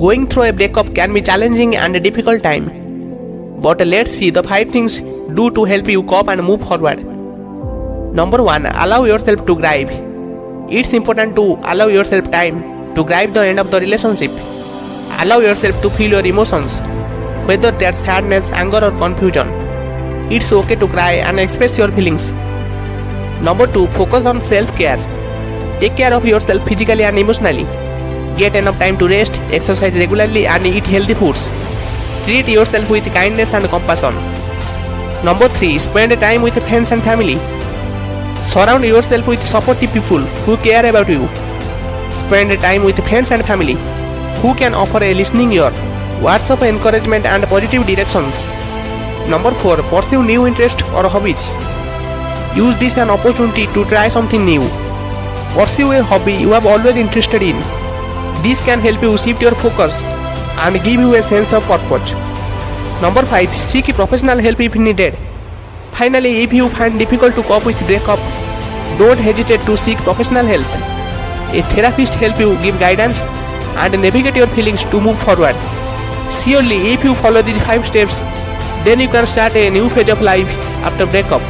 Going through a breakup can be challenging and a difficult time. But let's see the 5 things do to help you cope and move forward. Number 1. Allow yourself to grieve. It's important to allow yourself time to grieve the end of the relationship. Allow yourself to feel your emotions, whether that's sadness, anger or confusion. It's okay to cry and express your feelings. Number 2. Focus on self-care. Take care of yourself physically and emotionally. Get enough time to rest, exercise regularly and eat healthy foods. Treat yourself with kindness and compassion. Number 3. Spend time with friends and family. Surround yourself with supportive people who care about you. Spend time with friends and family who can offer a listening ear, words of encouragement and positive directions. Number 4. Pursue new interests or hobbies. Use this as an opportunity to try something new. Pursue a hobby you have always interested in. This can help you shift your focus and give you a sense of purpose. Number 5. Seek professional help if needed. Finally, if you find difficult to cope with breakup, don't hesitate to seek professional help. A therapist helps you give guidance and navigate your feelings to move forward. Surely, if you follow these 5 steps, then you can start a new phase of life after breakup.